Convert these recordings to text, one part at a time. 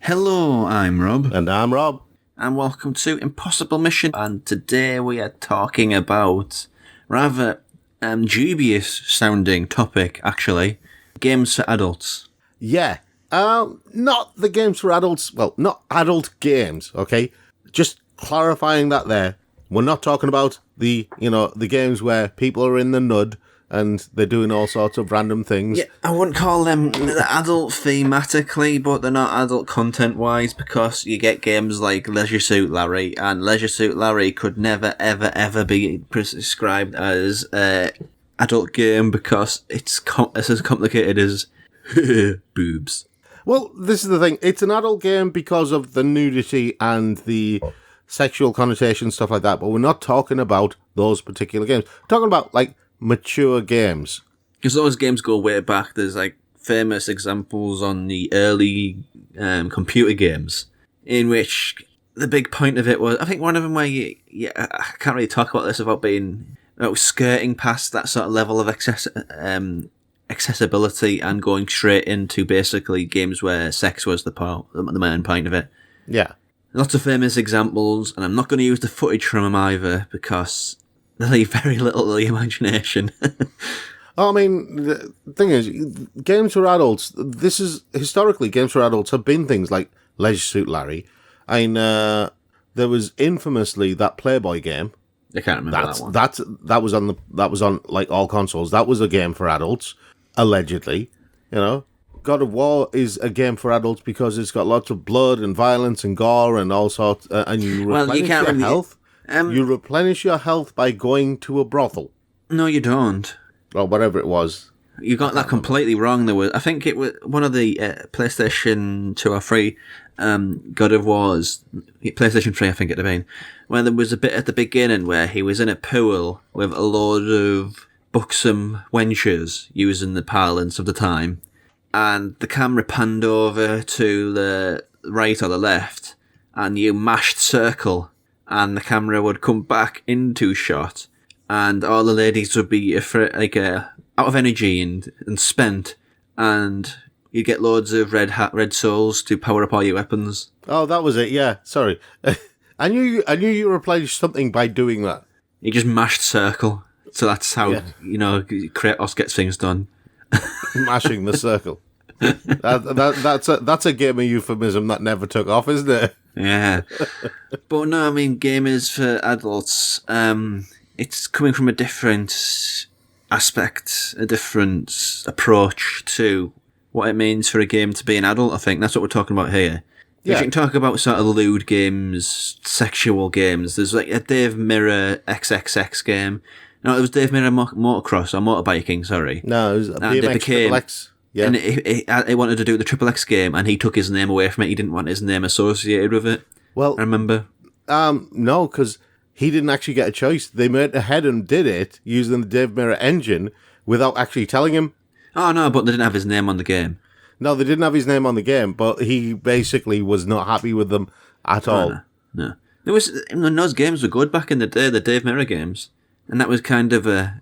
Hello, I'm Rob. And I'm Rob. And welcome to Impossible Mission. And today we are talking about rather dubious sounding topic, actually. Games for adults. Yeah. Not the games for adults. Well, not adult games, okay? Just clarifying that there. We're not talking about the games where people are in the nud and they're doing all sorts of random things. Yeah, I wouldn't call them adult thematically, but they're not adult content-wise, because you get games like Leisure Suit Larry, and Leisure Suit Larry could never, ever, ever be prescribed as an adult game because it's as complicated as boobs. Well, this is the thing. It's an adult game because of the nudity and the sexual connotation, stuff like that, but we're not talking about those particular games. We're talking about, like, mature games. Because those games go way back. There's like famous examples on the early computer games in which the big point of it was, I think one of them where I can't really talk about this without being skirting past that sort of level of accessibility and going straight into basically games where sex was the main point of it. Yeah. Lots of famous examples, and I'm not going to use the footage from them either because they leave very little to the imagination. I mean, the thing is, games for adults, historically, games for adults have been things like Leisure Suit Larry. I mean, there was infamously that Playboy game. I can't remember that one. That was on like all consoles. That was a game for adults, allegedly. God of War is a game for adults because it's got lots of blood and violence and gore and all sorts, and you replenish your health. You replenish your health by going to a brothel. No, you don't. Or whatever it was. You got that completely wrong. I think it was one of the PlayStation 2 or 3 God of War's, PlayStation 3 I think it'd have been, where there was a bit at the beginning where he was in a pool with a load of buxom wenches, using the parlance of the time, and the camera panned over to the right or the left, and you mashed circle, and the camera would come back into shot, and all the ladies would be out of energy and spent, and you'd get loads of red souls to power up all your weapons. Oh, that was it. Yeah, sorry. I knew you replenished something by doing that. You just mashed circle, so that's how Kratos gets things done. Mashing the circle. That's a gamer euphemism that never took off, isn't it? Yeah. But no, I mean, gamers for adults, it's coming from a different aspect, a different approach to what it means for a game to be an adult, I think. That's what we're talking about here. Yeah. You can talk about sort of lewd games, sexual games. There's like a Dave Mirra XXX game. No, it was Dave Mirra Motocross, or Motorbiking, sorry. No, it was a BMX Triple X. Yeah. And he wanted to do the Triple X game, and he took his name away from it. He didn't want his name associated with it. Well, I remember. No, because he didn't actually get a choice. They went ahead and did it using the Dave Mirra engine without actually telling him. Oh, no, but they didn't have his name on the game. No, they didn't have his name on the game, but he basically was not happy with them at all. No. Those games were good back in the day, the Dave Mirra games. And that was kind of yeah,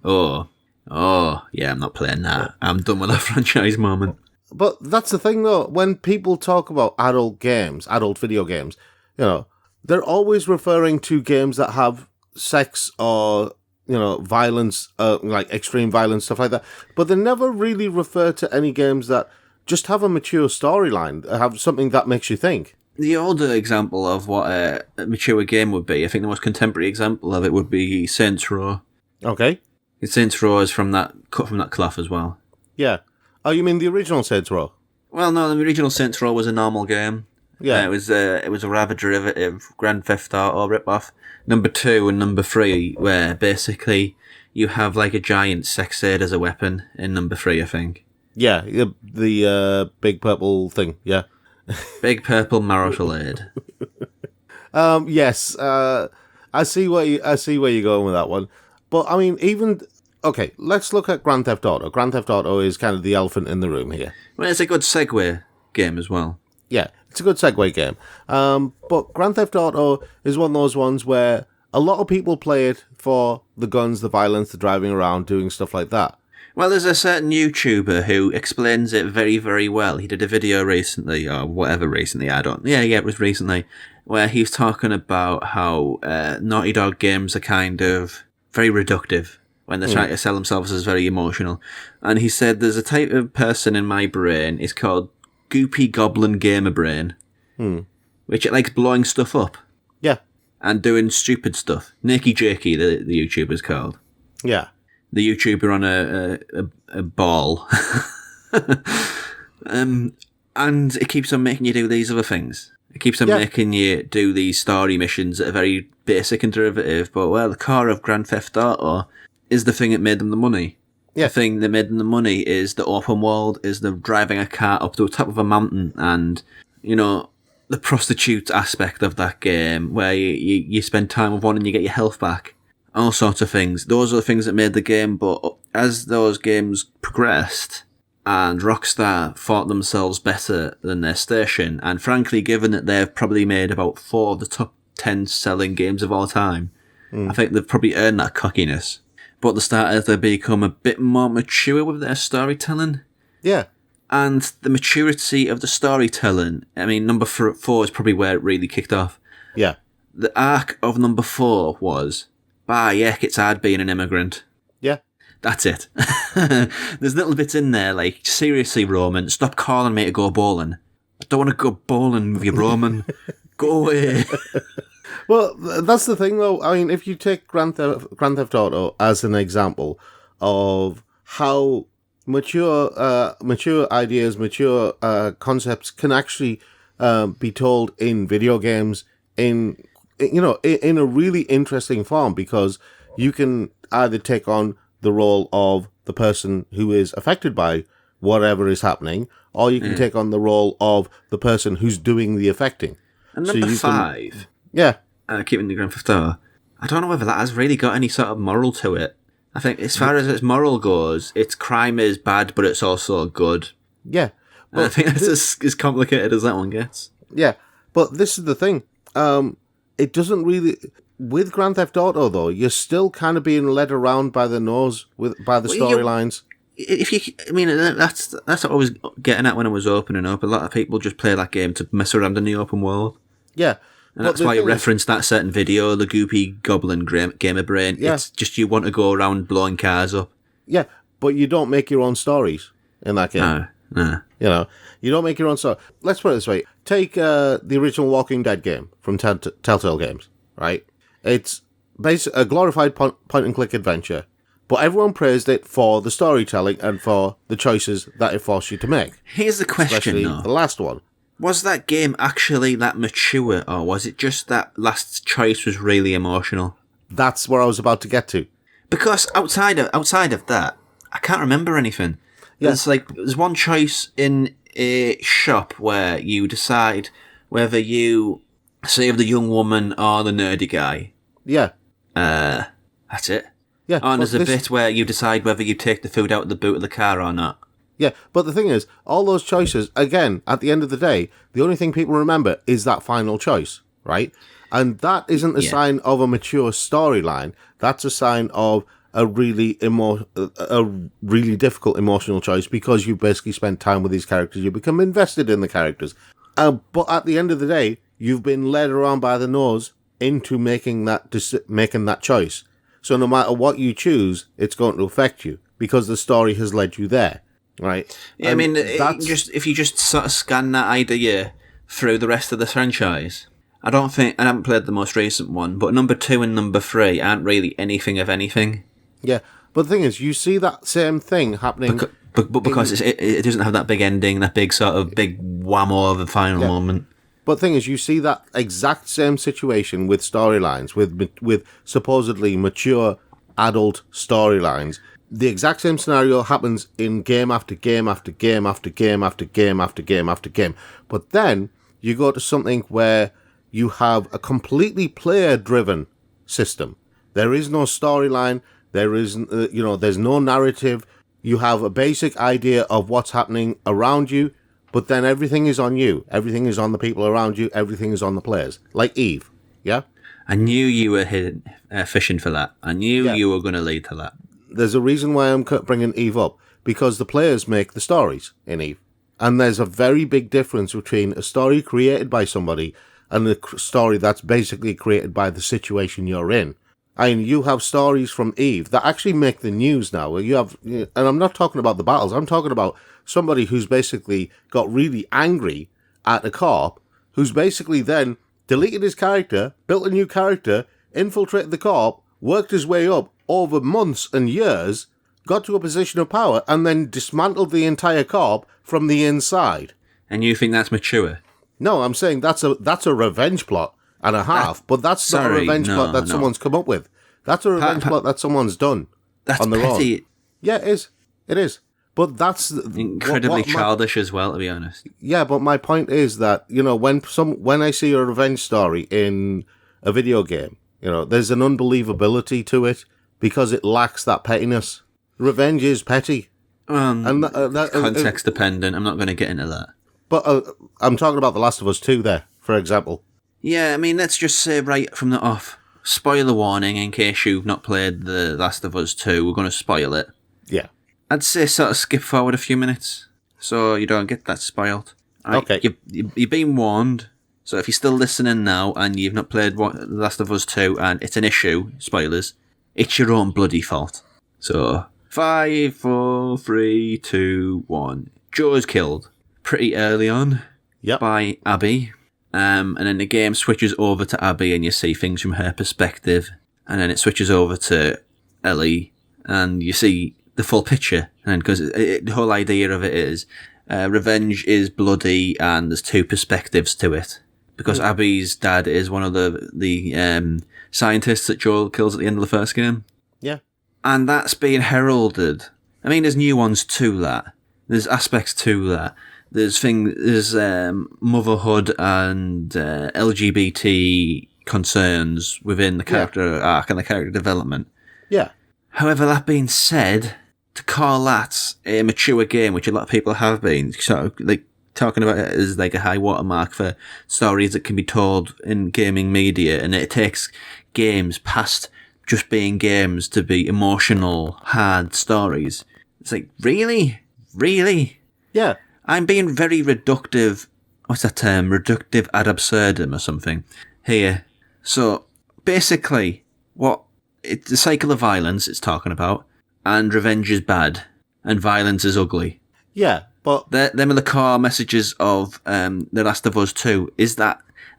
I'm not playing that. I'm done with that franchise moment. But that's the thing, though. When people talk about adult games, adult video games, they're always referring to games that have sex or, violence, like extreme violence, stuff like that. But they never really refer to any games that just have a mature storyline, have something that makes you think. The older example of what a mature game would be, I think the most contemporary example of it would be Saints Row. Okay. Saints Row is cut from that cloth as well. Yeah. Oh, you mean the original Saints Row? Well, no, the original Saints Row was a normal game. Yeah. It was a rather derivative Grand Theft Auto rip-off. Number 2 and number 3, where basically you have like a giant sex aid as a weapon in number 3, I think. Yeah, the big purple thing, yeah. Big purple marital aid. Yes, I see where you're going with that one. But I mean, okay, let's look at Grand Theft Auto. Grand Theft Auto is kind of the elephant in the room here. Well, it's a good segue game as well. Yeah, it's a good segue game. But Grand Theft Auto is one of those ones where a lot of people play it for the guns, the violence, the driving around, doing stuff like that. Well, there's a certain YouTuber who explains it very, very well. He did a video recently, or whatever recently, yeah, it was recently, where he's talking about how Naughty Dog games are kind of very reductive when they're trying to sell themselves as very emotional. And he said there's a type of person in my brain, it's called Goopy Goblin Gamer Brain, which it likes blowing stuff up Yeah. and doing stupid stuff. Nakey Jakey, the YouTuber's called. Yeah. The YouTuber on a ball. And it keeps on making you do these other things. It keeps on making you do these story missions that are very basic and derivative, but, well, the core of Grand Theft Auto is the thing that made them the money. Yeah. The thing that made them the money is the open world, is the driving a car up to the top of a mountain, and, you know, the prostitute aspect of that game, where you spend time with one and you get your health back. All sorts of things. Those are the things that made the game, but as those games progressed and Rockstar thought themselves better than their station, and frankly, given that they've probably made about 4 of the top 10 selling games of all time, I think they've probably earned that cockiness. But at the start, they become a bit more mature with their storytelling. Yeah. And the maturity of the storytelling, I mean, number 4 is probably where it really kicked off. Yeah. The arc of number 4 was, heck, it's hard being an immigrant. Yeah. That's it. There's little bits in there like, seriously, Roman, stop calling me to go bowling. I don't want to go bowling with you, Roman. Go away. Well, that's the thing, though. I mean, if you take Grand Theft Auto as an example of how mature ideas, mature concepts can actually be told in video games in a really interesting form, because you can either take on the role of the person who is affected by whatever is happening, or you can take on the role of the person who's doing the affecting. And number 5, keeping the Grand Theft Auto, I don't know whether that has really got any sort of moral to it. I think as far as its moral goes, its crime is bad, but it's also good. Yeah. But I think that's as complicated as that one gets. Yeah, but this is the thing. It doesn't really... With Grand Theft Auto, though, you're still kind of being led around by the nose by the storylines. That's what I was getting at when I was opening up. A lot of people just play that game to mess around in the open world. Yeah. And that's why you referenced that certain video, the Goopy Goblin Gamer Brain. Yeah. It's just you want to go around blowing cars up. Yeah, but you don't make your own stories in that game. No. You know, you don't make your own story. Let's put it this way. Take the original Walking Dead game from Telltale Games, right? It's basically a glorified point-and-click adventure, but everyone praised it for the storytelling and for the choices that it forced you to make. Here's the question, especially though. The last one. Was that game actually that mature, or was it just that last choice was really emotional? That's where I was about to get to. Because outside of that, I can't remember anything. Yeah. There's one choice in a shop where you decide whether you save the young woman or the nerdy guy. Yeah. That's it. Yeah. Oh, and there's a bit where you decide whether you take the food out of the boot of the car or not. Yeah, but the thing is, all those choices, again, at the end of the day, the only thing people remember is that final choice, right? And that isn't a sign of a mature storyline. That's a sign of a really difficult emotional choice, because you basically spent time with these characters. You become invested in the characters. But at the end of the day, you've been led around by the nose into making that choice. So no matter what you choose, it's going to affect you, because the story has led you there, right? Yeah, I mean, if you just sort of scan that idea through the rest of the franchise, I haven't played the most recent one, but number 2 and number 3 aren't really anything of anything. Yeah, but the thing is, you see that same thing happening... Because it doesn't have that big ending, that big sort of big whammo of the final moment. But the thing is, you see that exact same situation with storylines, with supposedly mature adult storylines. The exact same scenario happens in game after game after game after game after game after game after game. But then you go to something where you have a completely player-driven system. There is no storyline. There is, there's no narrative. You have a basic idea of what's happening around you, but then everything is on you. Everything is on the people around you. Everything is on the players. Like Eve, yeah? I knew you were fishing for that. I knew you were going to lead to that. there's a reason why I'm bringing Eve up, because the players make the stories in Eve. And there's a very big difference between a story created by somebody and a story that's basically created by the situation you're in. I mean, you have stories from Eve that actually make the news now. You have, and I'm not talking about the battles, I'm talking about somebody who's basically got really angry at a corp, who's basically then deleted his character, built a new character, infiltrated the corp, worked his way up over months and years, got to a position of power, and then dismantled the entire corp from the inside. And you think that's mature? No, I'm saying that's a revenge plot and a half, but that's not a revenge plot that someone's come up with. That's a revenge plot that someone's done on their own. Yeah, it is. It is. But that's incredibly childish as well, to be honest. Yeah, but my point is that, you know, when I see a revenge story in a video game, you know, there's an unbelievability to it because it lacks that pettiness. Revenge is petty. And context dependent. I'm not going to get into that. But I'm talking about The Last of Us 2 there, for example. Yeah, I mean, let's just say right from the off, spoiler warning in case you've not played The Last of Us 2, we're going to spoil it. Yeah. I'd say sort of skip forward a few minutes so you don't get that spoiled. Right, okay. You've been warned, so if you're still listening now and you've not played The Last of Us 2 and it's an issue, spoilers, it's your own bloody fault. So, 5, 4, 3, 2, 1. Joe's killed pretty early on by Abby. And then the game switches over to Abby and you see things from her perspective. And then it switches over to Ellie and you see the full picture. And because the whole idea of it is revenge is bloody and there's two perspectives to it. Because Abby's dad is one of the scientists that Joel kills at the end of the first game. Yeah. And that's being heralded. I mean, there's nuance to that. There's aspects to that. There's motherhood and LGBT concerns within the character arc and the character development. Yeah. However, that being said, to call that a mature game, which a lot of people have been, sort of like talking about it as like a high watermark for stories that can be told in gaming media, and it takes games past just being games to be emotional, hard stories. It's like, really? Really? Yeah. I'm being very reductive. What's that term? Reductive ad absurdum or something here. So basically, it's the cycle of violence it's talking about, and revenge is bad, and violence is ugly. Yeah, but them are the core messages of The Last of Us 2.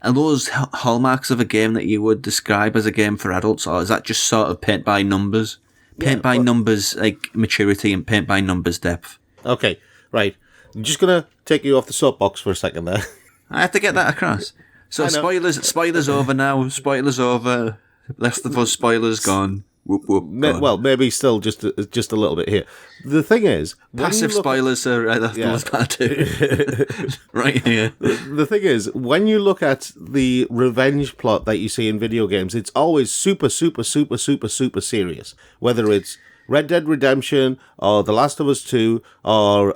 Are those hallmarks of a game that you would describe as a game for adults, or is that just sort of paint by numbers? Paint by numbers, like maturity, and paint by numbers depth. Okay, right. I'm just going to take you off the soapbox for a second there. I have to get that across. So spoilers over now. Spoilers over. Last of Us spoilers gone. Whoop, whoop, gone. Well, maybe still just a little bit here. The thing is... Passive spoilers are Last of Us Part 2. Right here. The thing is, when you look at the revenge plot that you see in video games, it's always super, super, super, super, super serious. Whether it's Red Dead Redemption or The Last of Us 2 or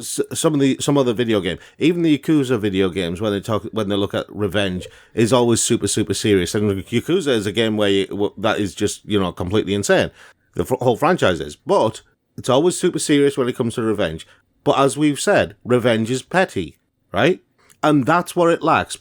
some other video game. Even the Yakuza video games, when they look at revenge, is always super, super serious. And Yakuza is a game that is just, completely insane. The whole franchise is. But it's always super serious when it comes to revenge. But as we've said, revenge is petty, right? And that's what it lacks,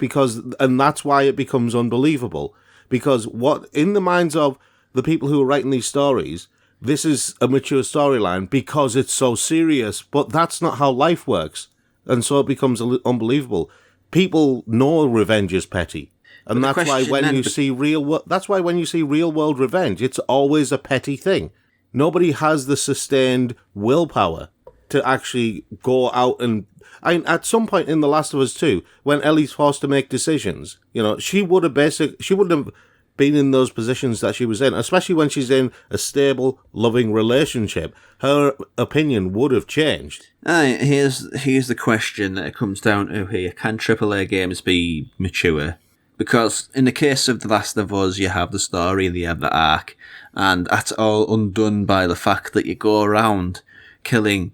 and that's why it becomes unbelievable. Because what in the minds of the people who are writing these stories, this is a mature storyline because it's so serious, but that's not how life works. And so it becomes unbelievable. People know revenge is petty. And that's why when you see real world revenge, it's always a petty thing. Nobody has the sustained willpower to actually go out and... at some point in The Last of Us 2, when Ellie's forced to make decisions, she wouldn't have been in those positions that she was in, especially when she's in a stable, loving relationship. Her opinion would have changed. Here's the question that it comes down to here. Can AAA games be mature? Because in the case of The Last of Us, you have the story, you have the arc, and that's all undone by the fact that you go around killing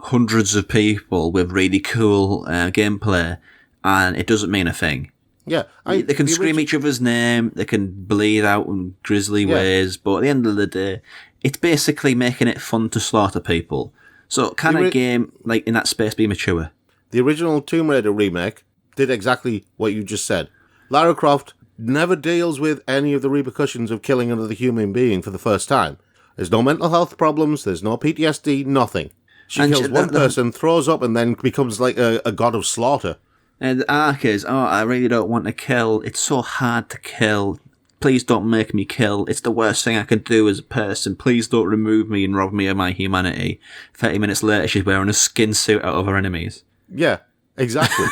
hundreds of people with really cool gameplay, and it doesn't mean a thing. Yeah, They can scream each other's name, they can bleed out in grisly ways, but at the end of the day, it's basically making it fun to slaughter people. So can a game like in that space be mature? The original Tomb Raider remake did exactly what you just said. Lara Croft never deals with any of the repercussions of killing another human being for the first time. There's no mental health problems, there's no PTSD, nothing. She kills one person, throws up, and then becomes like a god of slaughter. And the arc is, I really don't want to kill. It's so hard to kill. Please don't make me kill. It's the worst thing I can do as a person. Please don't remove me and rob me of my humanity. 30 minutes later, she's wearing a skin suit out of her enemies. Yeah, exactly.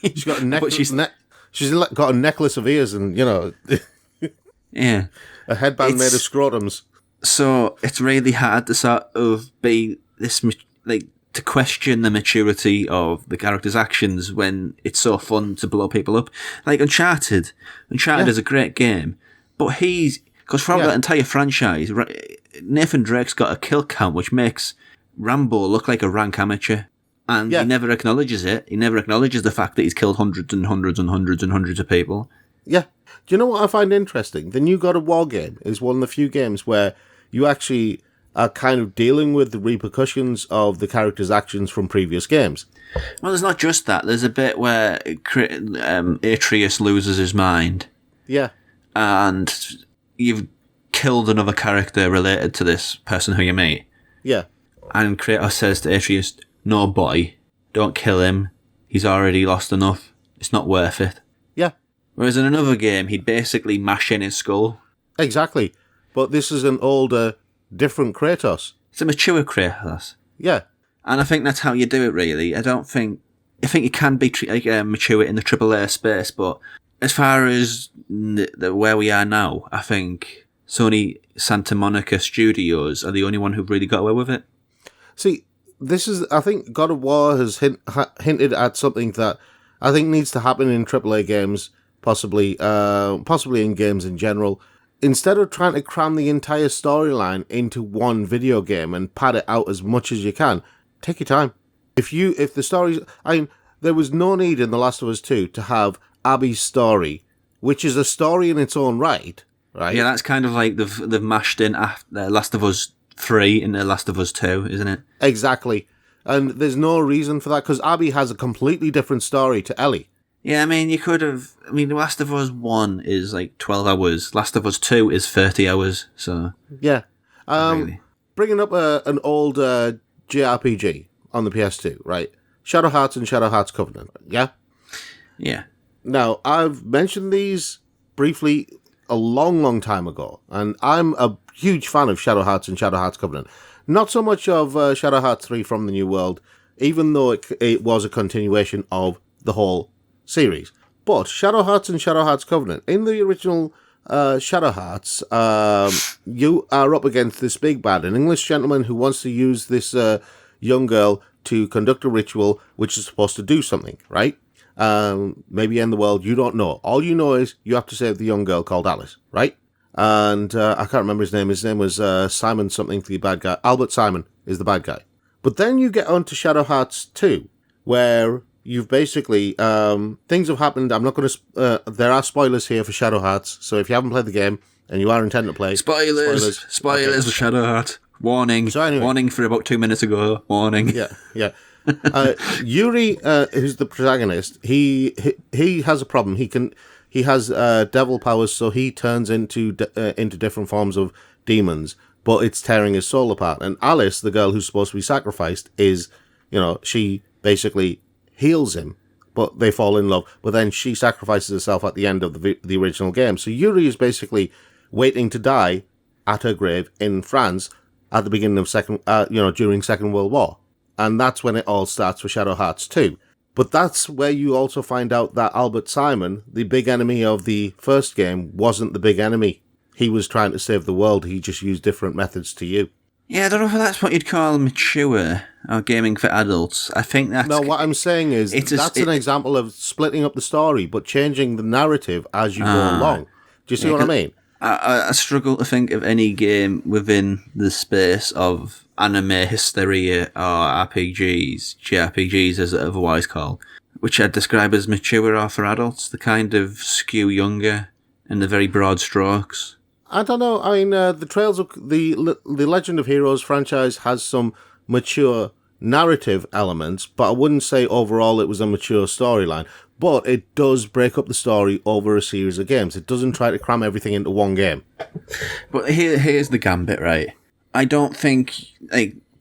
She's got a necklace. She's got a necklace of ears and, yeah, a headband made of scrotums. So it's really hard to sort of be this, like, to question the maturity of the character's actions when it's so fun to blow people up. Like Uncharted. Uncharted is a great game, but because throughout that entire franchise, Nathan Drake's got a kill count which makes Rambo look like a rank amateur. And he never acknowledges it. He never acknowledges the fact that he's killed hundreds and hundreds and hundreds and hundreds of people. Yeah. Do you know what I find interesting? The new God of War game is one of the few games where you actually are kind of dealing with the repercussions of the character's actions from previous games. Well, there's not just that. There's a bit where Atreus loses his mind. Yeah. And you've killed another character related to this person who you meet. Yeah. And Kratos says to Atreus, "No, boy, don't kill him. He's already lost enough. It's not worth it." Yeah. Whereas in another game, he'd basically mash in his skull. Exactly. But this is an older, different Kratos. It's a mature Kratos. Yeah. And I think that's how you do it, really. I think you can be mature in the AAA space, but as far as where we are now, I think Sony Santa Monica Studios are the only one who've really got away with it. See, I think God of War has hinted at something that I think needs to happen in AAA games, possibly in games in general. Instead of trying to cram the entire storyline into one video game and pad it out as much as you can, take your time. If the stories, there was no need in The Last of Us 2 to have Abby's story, which is a story in its own right? Yeah, that's kind of like they've mashed in Last of Us 3 into Last of Us 2, isn't it? Exactly. And there's no reason for that, because Abby has a completely different story to Ellie. Yeah, you could have... The Last of Us 1 is like 12 hours. Last of Us 2 is 30 hours, so... Yeah. Really. Bringing up an old JRPG on the PS2, right? Shadow Hearts and Shadow Hearts Covenant, yeah? Yeah. Now, I've mentioned these briefly a long, long time ago, and I'm a huge fan of Shadow Hearts and Shadow Hearts Covenant. Not so much of Shadow Hearts 3 from the New World, even though it was a continuation of the whole series. But Shadow Hearts and Shadow Hearts Covenant, in the original Shadow Hearts, you are up against this big bad, an English gentleman who wants to use this young girl to conduct a ritual which is supposed to do something, right? Maybe end the world, you don't know. All you know is you have to save the young girl called Alice, right? And I can't remember his name. His name was Simon something, the bad guy. Albert Simon is the bad guy. But then you get on to Shadow Hearts 2, where you've basically... things have happened. I'm not going to... there are spoilers here for Shadow Hearts, so if you haven't played the game and you are intending to play... Spoilers for Shadow Hearts. Warning. So anyway, warning for about 2 minutes ago. Warning. Yeah. Yuri, who's the protagonist, he has a problem. He has devil powers, so he turns into different forms of demons, but it's tearing his soul apart. And Alice, the girl who's supposed to be sacrificed, she basically heals him, but they fall in love. But then she sacrifices herself at the end of the original game. So Yuri is basically waiting to die at her grave in France at the beginning of during Second World War. And that's when it all starts for Shadow Hearts 2. But that's where you also find out that Albert Simon, the big enemy of the first game, wasn't the big enemy. He was trying to save the world. He just used different methods to you. Yeah, I don't know if that's what you'd call mature or gaming for adults. I think that's... No, what I'm saying is that's an example of splitting up the story, but changing the narrative as you go along. Do you see what I mean? I struggle to think of any game within the space of anime hysteria or RPGs, JRPGs as it otherwise called, which I'd describe as mature or for adults. The kind of skew younger and the very broad strokes. I don't know. I mean, the Trails of the Legend of Heroes franchise has some mature narrative elements, but I wouldn't say overall it was a mature storyline. But it does break up the story over a series of games. It doesn't try to cram everything into one game. But here's the gambit, right? I don't think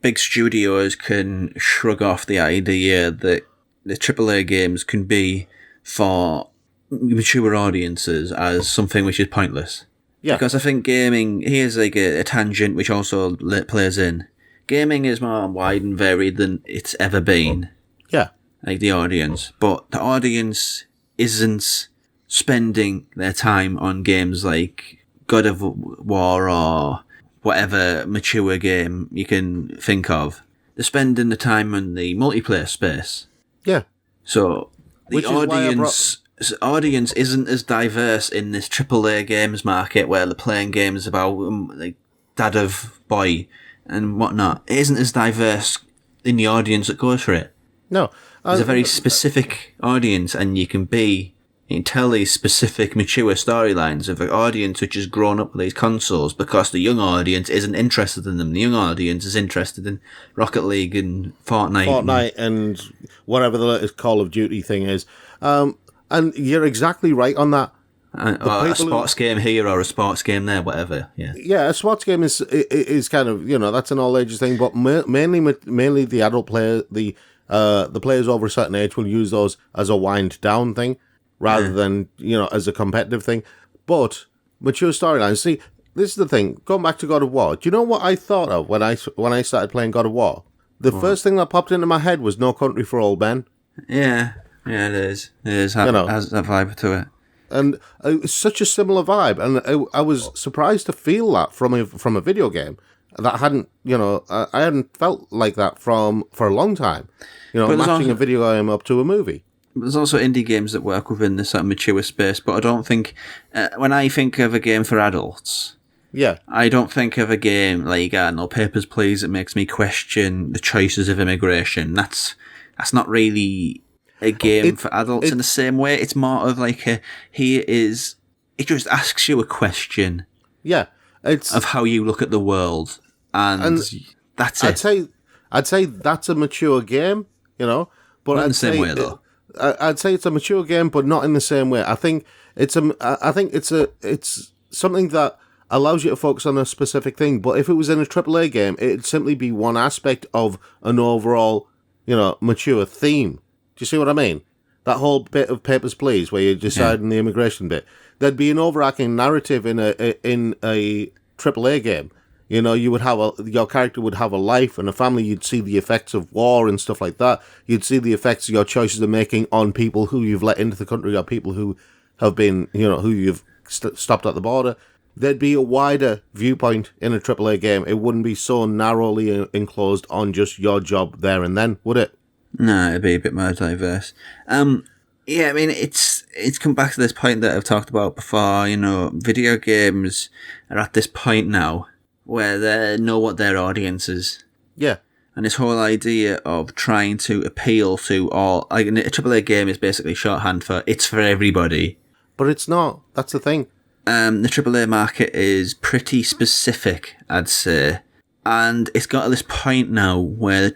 big studios can shrug off the idea that the AAA games can be for mature audiences as something which is pointless. Yeah. Because I think gaming, here's a tangent which also plays in. Gaming is more wide and varied than it's ever been. Yeah. The audience. But the audience isn't spending their time on games like God of War or whatever mature game you can think of. They're spending the time in the multiplayer space. Yeah. So the audience isn't as diverse in this AAA games market where they're playing games about dad of boy and whatnot. It isn't as diverse in the audience that goes for it. No. It's a very specific audience, and you can tell these specific mature storylines of an audience which has grown up with these consoles because the young audience isn't interested in them. The young audience is interested in Rocket League and Fortnite. And whatever the latest Call of Duty thing is. And you're exactly right on that. Or a sports game here or a sports game there, whatever. Yeah. Yeah, a sports game is kind of, that's an all ages thing, but mainly the adult player, the players over a certain age will use those as a wind down thing rather than, as a competitive thing. But mature storylines, see, this is the thing, going back to God of War, do you know what I thought of when I started playing God of War? The first thing that popped into my head was No Country for Old Men. Yeah, it is. It is. Has that vibe to it. And it's such a similar vibe, and I was surprised to feel that from a video game that I hadn't felt like that for a long time. Matching a video game up to a movie. There's also indie games that work within this sort of mature space, but I don't think when I think of a game for adults, I don't think of a game like No Papers, Please. It makes me question the choices of immigration. That's not really a game for adults in the same way. It's more of like it just asks you a question. Yeah. Of how you look at the world. And that's it. I'd say that's a mature game, but not in the same way though. I'd say it's a mature game, but not in the same way. I think it's something that allows you to focus on a specific thing. But if it was in a AAA game, it'd simply be one aspect of an overall, mature theme. Do you see what I mean? That whole bit of Papers, Please, where you decide on the immigration bit. There'd be an overarching narrative in a AAA game. You would have your character would have a life and a family. You'd see the effects of war and stuff like that. You'd see the effects your choices are making on people who you've let into the country or people who have been, who you've stopped at the border. There'd be a wider viewpoint in a AAA game. It wouldn't be so narrowly enclosed on just your job there and then, would it? No, it'd be a bit more diverse. Yeah, I mean, it's come back to this point that I've talked about before. Video games are at this point now where they know what their audience is. Yeah. And this whole idea of trying to appeal to all... a AAA game is basically shorthand for it's for everybody. But it's not. That's the thing. The AAA market is pretty specific, I'd say. And it's got to this point now where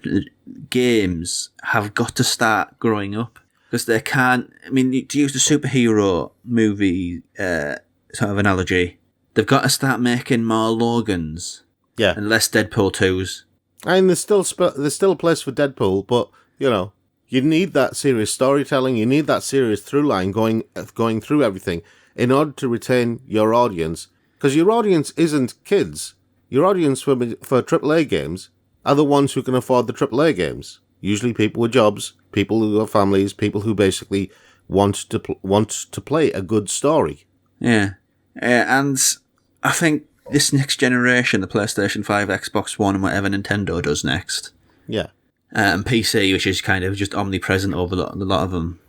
games have got to start growing up. Because they can't... I mean, to use the superhero movie sort of analogy, they've got to start making more Logans. Yeah. And less Deadpool 2s. I mean, there's still a place for Deadpool, but, you need that serious storytelling, you need that serious through line going through everything in order to retain your audience. Because your audience isn't kids. Your audience for AAA games are the ones who can afford the AAA games. Usually people with jobs, people who have families, people who basically want to play a good story. Yeah. And I think this next generation, the PlayStation 5, Xbox One, and whatever Nintendo does next. Yeah. And PC, which is kind of just omnipresent over a lot of them.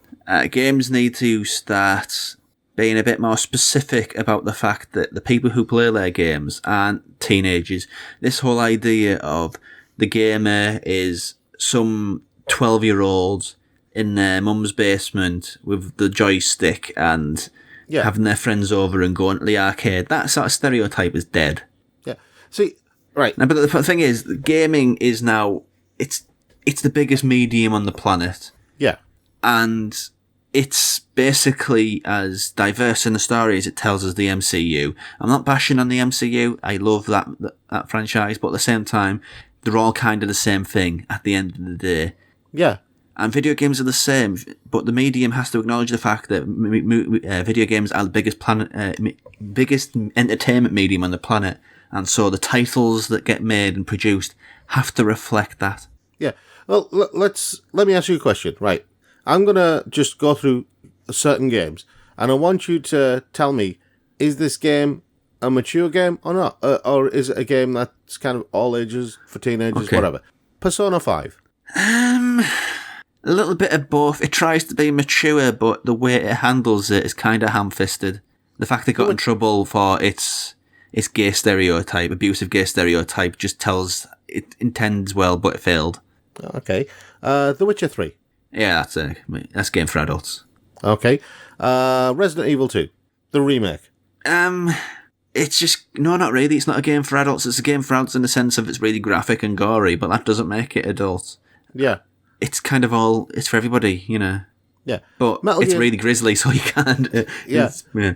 Games need to start being a bit more specific about the fact that the people who play their games aren't teenagers. This whole idea of the gamer is some 12-year-old in their mum's basement with the joystick and Yeah. having their friends over and going to the arcade. That sort of stereotype is dead. Yeah. See, right. Now, but the thing is, gaming is now it's the biggest medium on the planet, Yeah. and it's basically as diverse in the story as it tells us the MCU. I'm not bashing on the MCU. I love that franchise, but at the same time, they're all kind of the same thing at the end of the day. Yeah. And video games are the same, but the medium has to acknowledge the fact that video games are the biggest entertainment medium on the planet, and so the titles that get made and produced have to reflect that. Yeah. Well, let me ask you a question. Right. I'm going to just go through certain games, and I want you to tell me, is this game a mature game or not? Or is it a game that's kind of all ages, for teenagers, Okay. whatever? Persona 5. A little bit of both. It tries to be mature, but the way it handles it is kind of ham-fisted. The fact it got in trouble for its gay stereotype, abusive gay stereotype, just tells it intends well, but it failed. Okay. The Witcher 3. Yeah, that's a game for adults. Okay. Resident Evil 2. The remake. It's just no, not really. It's not a game for adults. It's a game for adults in the sense of it's really graphic and gory, but that doesn't make it adult. Yeah. It's kind of it's for everybody, you know. Yeah. But Metal it's Gear- really grisly, so you can't. Yeah. You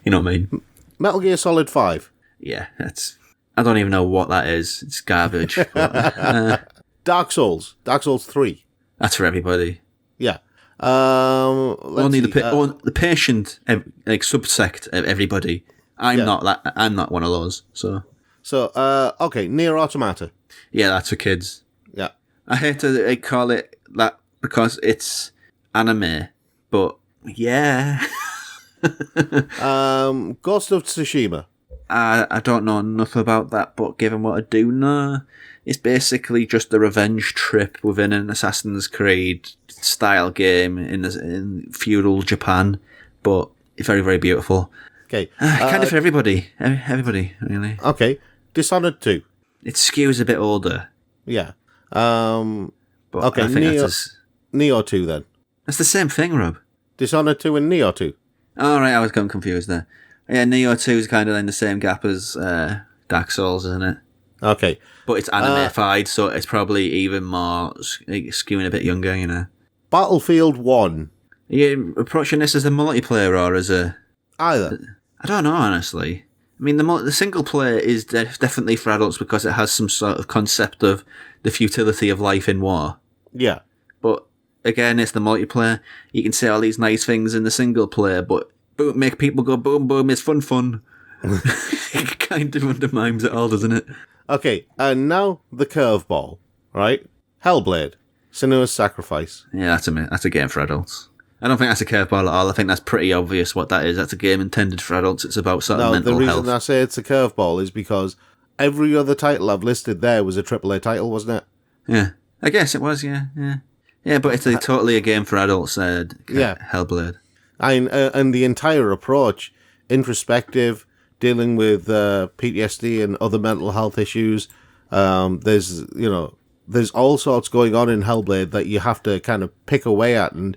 know what I mean? Metal Gear Solid 5. Yeah, I don't even know what that is. It's garbage. But, Dark Souls. Dark Souls 3. that's for everybody. Yeah. Only the patient, like subsect of everybody. I'm Yeah. not that. I'm not one of those. So okay, Nier Automata. yeah, that's for kids. Yeah. I hate to call it that because it's anime, but yeah, Ghost of Tsushima. I don't know enough about that. But given what I do know, it's basically just a revenge trip within an Assassin's Creed style game in feudal Japan, but it's very, very beautiful. Okay. Kind of for everybody. Everybody, really. Okay. Dishonored 2. It skews a bit older. Yeah. But Okay, I think Neo 2 then. that's the same thing, Rob. Dishonored 2 and Neo 2. All right, I was getting confused there. Yeah, Neo 2 is kind of in the same gap as Dark Souls, isn't it? Okay. But it's animified, so it's probably even more skewing a bit younger, you know. Battlefield 1. Are you approaching this as a multiplayer or as a... Either. I don't know, honestly. I mean, the single player is definitely for adults because it has some sort of concept of the futility of life in war. Yeah. But again, it's the multiplayer. You can say all these nice things in the single player, but boom, make people go boom, boom, it's fun. It kind of undermines it all, doesn't it? Okay, and now the curveball, right? Hellblade. Senua's Sacrifice. Yeah, that's a game for adults. I don't think that's a curveball at all. I think that's pretty obvious what that is. That's a game intended for adults. It's about sort of No, mental the reason health. I say it's a curveball is because every other title I've listed there was a AAA title, wasn't it? Yeah, I guess it was. Yeah. Yeah, but it's totally a game for adults. Yeah. Hellblade. And the entire approach, introspective, dealing with PTSD and other mental health issues. There's all sorts going on in Hellblade that you have to kind of pick away at and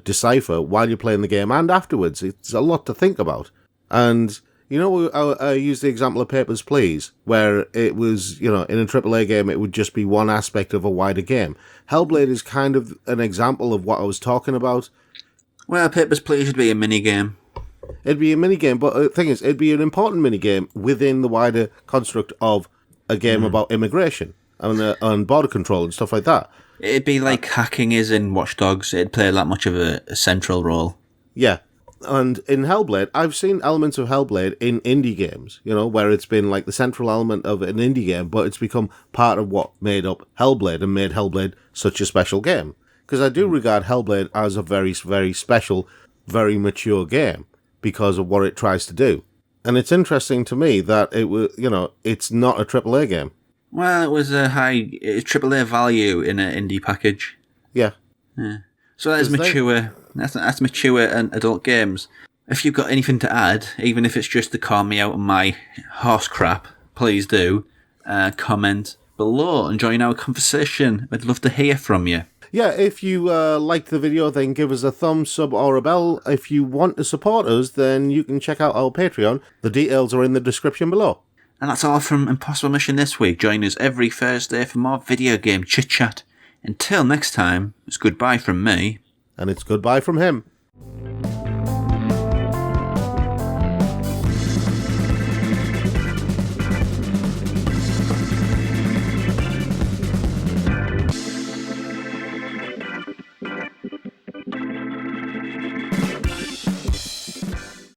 decipher while you're playing the game and afterwards. It's a lot to think about. And, I used the example of Papers, Please, where it was, in a AAA game, it would just be one aspect of a wider game. Hellblade is kind of an example of what I was talking about. Well, Papers, Please should be a mini game. It'd be a minigame, but the thing is, it'd be an important minigame within the wider construct of a game about immigration and border control and stuff like that. It'd be like hacking is in Watch Dogs. It'd play that much of a central role. Yeah. And in Hellblade, I've seen elements of Hellblade in indie games, where it's been like the central element of an indie game, but it's become part of what made up Hellblade and made Hellblade such a special game. Because I do regard Hellblade as a very, very special, very mature game because of what it tries to do. And it's interesting to me that it was, it's not a AAA game. Well, it was a high AAA value in an indie package. Yeah. So that's mature. That's mature and adult games. If you've got anything to add, even if it's just to calm me out of my horse crap, please do comment below and join our conversation. I'd love to hear from you. Yeah, if you liked the video, then give us a thumbs, sub, or a bell. If you want to support us, then you can check out our Patreon. The details are in the description below. And that's all from Impossible Mission this week. Join us every Thursday for more video game chit-chat. Until next time, it's goodbye from me. And it's goodbye from him.